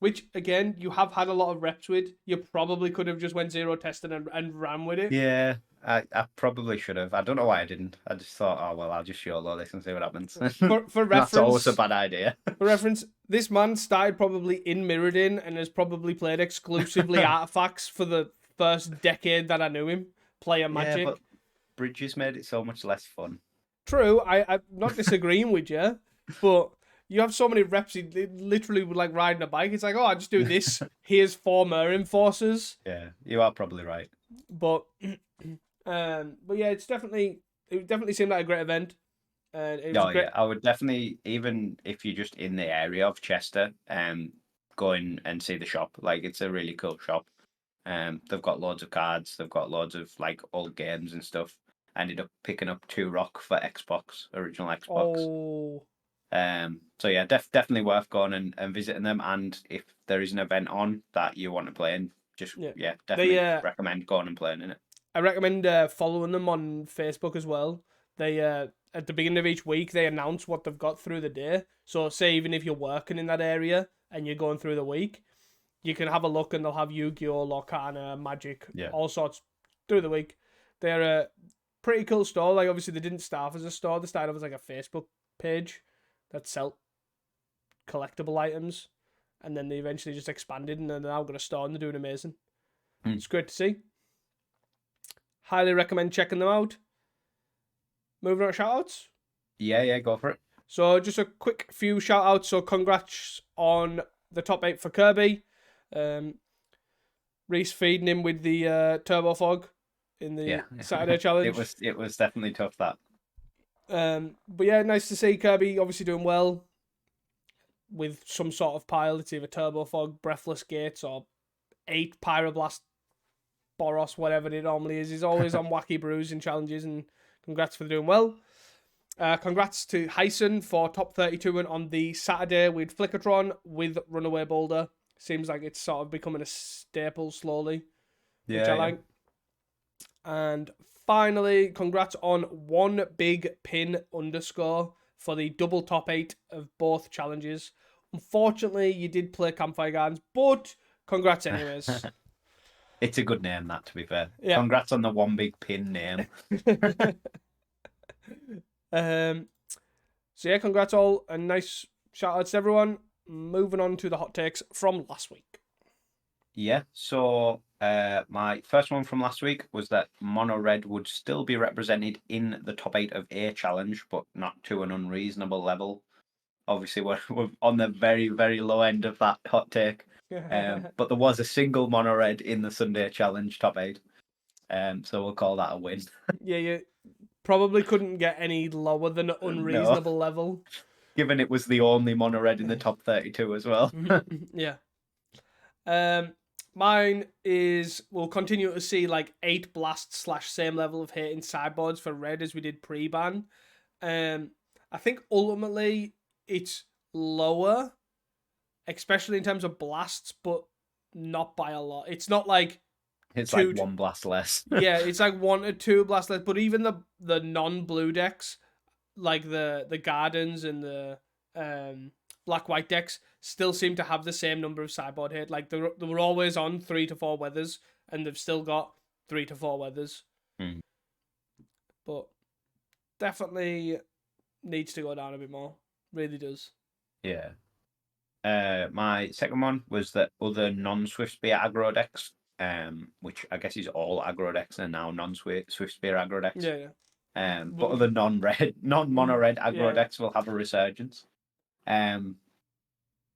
Which again, you have had a lot of reps with. You probably could have just went zero testing and ran with it. Yeah, I probably should have. I don't know why I didn't. I just thought, oh well, I'll just YOLO this and see what happens. For reference, that's always a bad idea. For reference, this man started probably in Mirrodin and has probably played exclusively artifacts for the first decade that I knew him. Playing Magic. Yeah, but Bridges made it so much less fun. True, I'm not disagreeing with you, but you have so many reps. You literally would like riding a bike. It's like, oh, I just do this. Here's 4 Mer Enforcers. Yeah, you are probably right. But yeah, it definitely seemed like a great event. And yeah, I would definitely, even if you're just in the area of Chester, go in and see the shop. Like, it's a really cool shop. They've got loads of cards. They've got loads of like old games and stuff. I ended up picking up 2 Rock for Xbox, original Xbox. Oh. So yeah, definitely worth going and visiting them. And if there is an event on that you want to play in, just definitely recommend going and playing in it. I recommend following them on Facebook as well. They at the beginning of each week they announce what they've got through the day. So say even if you're working in that area and you're going through the week, you can have a look and they'll have Yu-Gi-Oh, Lorcana, Magic, all sorts through the week. They're a pretty cool store. Like obviously they didn't start as a store. They started off as like a Facebook page that sell collectible items, and then they eventually just expanded and they're now got a store and they're doing amazing. It's great to see. Highly recommend checking them out. Moving on to shoutouts. Yeah, go for it. So just a quick few shoutouts. So congrats on the top 8 for Kirby. Reese feeding him with the Turbo Fog in the Saturday challenge. It was definitely tough, that. But yeah, nice to see Kirby obviously doing well with some sort of pile. It's either Turbo Fog, Breathless Gates, or 8 Pyroblast Boros, whatever it normally is. He's always on wacky brews and challenges, and congrats for doing well. Congrats to Hyson for top 32 and on the Saturday with Flickertron with Runaway Boulder. Seems like it's sort of becoming a staple slowly, which I like. And finally, congrats on One Big Pin _ for the double top 8 of both challenges. Unfortunately, you did play Campfire Gardens, but congrats anyways. It's a good name, that, to be fair. Yeah. Congrats on the One Big Pin name. So yeah, congrats all, and nice shout outs to everyone. Moving on to the hot takes from last week. Yeah, so my first one from last week was that Mono Red would still be represented in the top 8 of A challenge, but not to an unreasonable level. Obviously, we're on the very, very low end of that hot take. But there was a single Mono Red in the Sunday challenge top 8. So we'll call that a win. Yeah, you probably couldn't get any lower than an unreasonable level. Given it was the only Mono Red in the top 32 as well. Yeah. Mine is, we'll continue to see like 8 blasts / same level of hit in sideboards for red as we did pre-ban. I think ultimately it's lower, especially in terms of blasts, but not by a lot. It's not like it's like 1 blast less. Yeah, it's like 1 or 2 blasts less. But even the non-blue decks, like the Gardens and the black-white decks, still seem to have the same number of sideboard hit. Like they were always on 3 to 4 weathers, and they've still got 3 to 4 weathers. But definitely needs to go down a bit more. Really does. Yeah. My second one was that other non-Swiftspear aggro decks, which I guess is all aggro decks and now non-Swiftspear aggro decks. Yeah. But other non-mono red aggro decks will have a resurgence.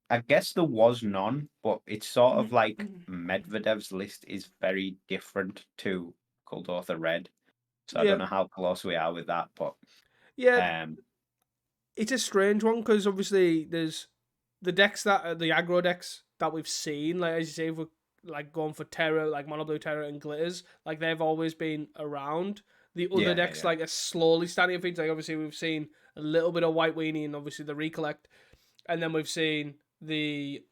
I guess there was none, but it's sort of like Medvedev's list is very different to Kuldotha Red. So I don't know how close we are with that, but it's a strange one because obviously there's the decks that are the aggro decks that we've seen, like as you say, like going for Terror, like Mono Blue Terror and Glitters, like they've always been around. The other decks like are slowly standing on feet. Like obviously we've seen a little bit of White Weenie and obviously the Recollect, and then we've seen the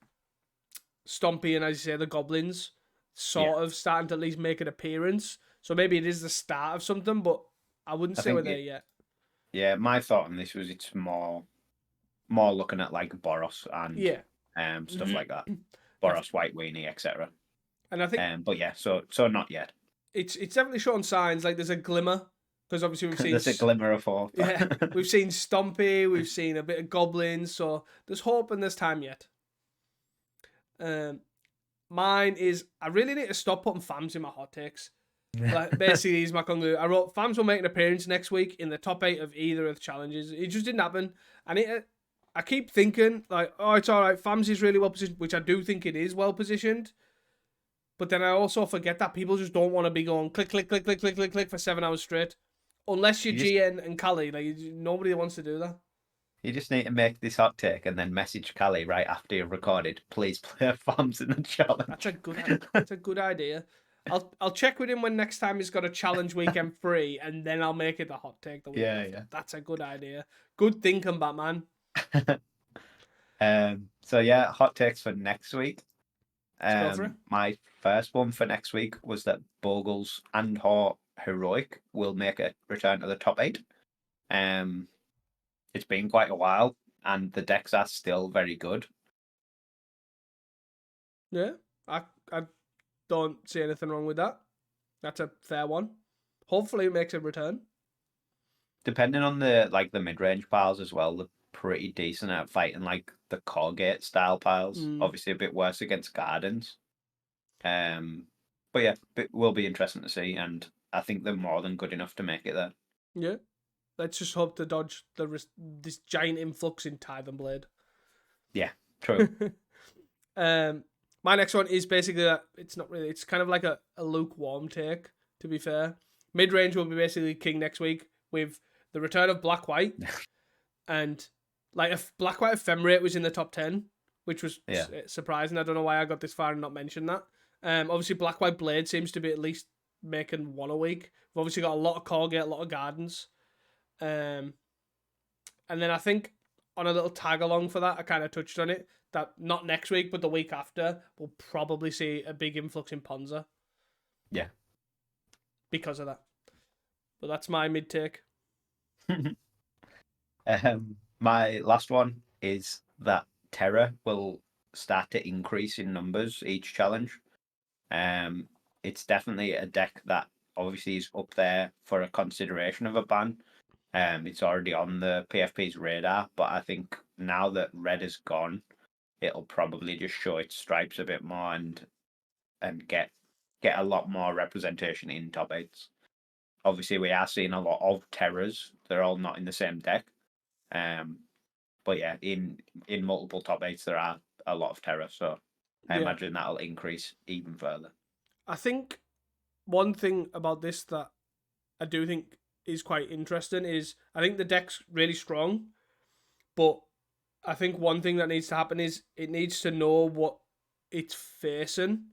Stompy and, as you say, the Goblins sort of starting to at least make an appearance. So maybe it is the start of something, but I wouldn't say we're there yet. Yeah, my thought on this was it's more looking at like Boros and stuff like that. Boros, White Weenie, etc. And I think, but yeah, so not yet. It's definitely showing signs. Like there's a glimmer, because obviously we've seen there's a glimmer of hope. Yeah, we've seen Stompy, we've seen a bit of Goblins, so there's hope and there's time yet. Mine is, I really need to stop putting FAMs in my hot takes. Like basically, is my conclusion. I wrote FAMs will make an appearance next week in the top 8 of either of the challenges. It just didn't happen, and I keep thinking like, oh, it's all right. FAMs is really well positioned, which I do think it is well positioned. But then I also forget that people just don't want to be going click, click, click, click, click, click, click for 7 hours straight. Unless you're GN and Callie, like nobody wants to do that. You just need to make this hot take and then message Callie right after you've recorded. Please play FAMs in the challenge. That's a good idea. I'll check with him when next time he's got a challenge weekend free, and then I'll make it the hot take the week after. That's a good idea. Good thinking, Batman. So yeah, hot takes for next week. Let's go for it. My first one for next week was that Bogles and Hor Heroic will make a return to the top 8. It's been quite a while, and the decks are still very good. Yeah, I don't see anything wrong with that. That's a fair one. Hopefully, it makes a return. Depending on the mid-range piles as well, they're pretty decent at fighting like the Corgate style piles. Obviously, a bit worse against Gardens. But yeah, it will be interesting to see, and I think they're more than good enough to make it there. Yeah, let's just hope to dodge this giant influx in Tithe and Blade. Yeah, true. My next one is basically it's not really. It's kind of like a lukewarm take, to be fair. Mid range will be basically king next week with the return of Black White, and like if Black White Ephemerate was in the top 10, which was surprising. I don't know why I got this far and not mentioned that. Obviously Black White Blade seems to be at least making one a week. We've obviously got a lot of Corgate, a lot of Gardens, and then I think on a little tag along for that, I kind of touched on it, that not next week, but the week after, we'll probably see a big influx in Ponza. Yeah. Because of that. But that's my mid-take. My last one is that Terror will start to increase in numbers each challenge. It's definitely a deck that obviously is up there for a consideration of a ban. It's already on the PFP's radar, but I think now that red is gone, it'll probably just show its stripes a bit more and get a lot more representation in top 8s. Obviously, we are seeing a lot of Terrors. They're all not in the same deck. But yeah, in multiple top 8s, there are a lot of Terror, so I imagine that'll increase even further. I think one thing about this that I do think is quite interesting is I think the deck's really strong, but I think one thing that needs to happen is it needs to know what it's facing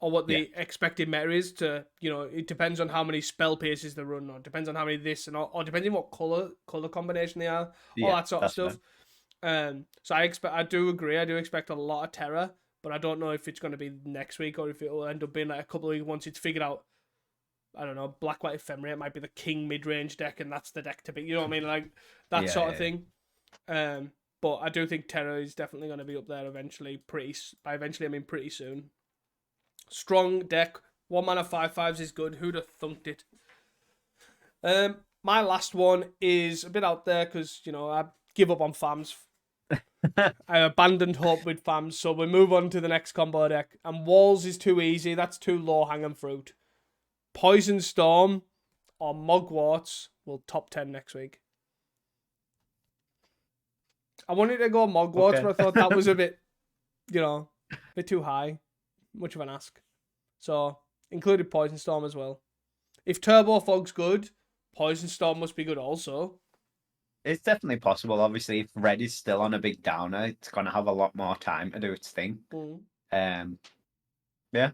or what the expected meta is to, it depends on how many spell pierces they run, or depends on how many this and all, or depending on what color combination they are, all that sort of stuff. So I do agree. I do expect a lot of Terror, but I don't know if it's going to be next week or if it will end up being like a couple of weeks once it's figured out. I don't know, Black White Ephemerate might be the king mid-range deck, and that's the deck to be, you know what I mean? Like, that sort of thing. But I do think Terror is definitely going to be up there eventually. By eventually, I mean pretty soon. Strong deck. 1 mana 5/5s is good. Who'd have thunked it? My last one is a bit out there because, I give up on FAMs. I abandoned hope with FAMs, so we move on to the next combo deck. And Walls is too easy. That's too low-hanging fruit. Poison Storm or Mogwarts will top 10 next week. I wanted to go Mogwarts, but I thought that was a bit, a bit too high. Much of an ask. So, included Poison Storm as well. If Turbo Fog's good, Poison Storm must be good also. It's definitely possible. Obviously, if red is still on a big downer, it's going to have a lot more time to do its thing. Yeah, Yeah.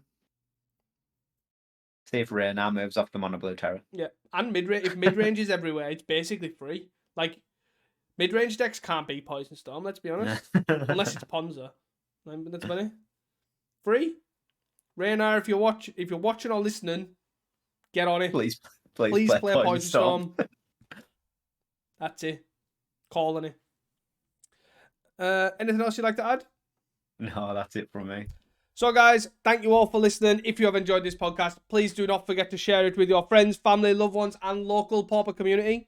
See if Raynar moves off the Mono Blue Terror. Yeah, and mid-range. If mid-range is everywhere, it's basically free. Like, mid-range decks can't beat Poison Storm, let's be honest. Unless it's Ponza. That's about it. Free? Raynar, if you're watching or listening, get on it. Please Please play Poison Storm. That's it. Calling it. Anything else you'd like to add? No, that's it from me. So, guys, thank you all for listening. If you have enjoyed this podcast, please do not forget to share it with your friends, family, loved ones, and local pauper community.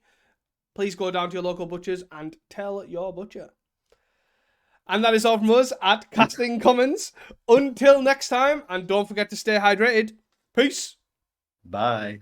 Please go down to your local butchers and tell your butcher. And that is all from us at Casting Commons. Until next time, and don't forget to stay hydrated. Peace. Bye.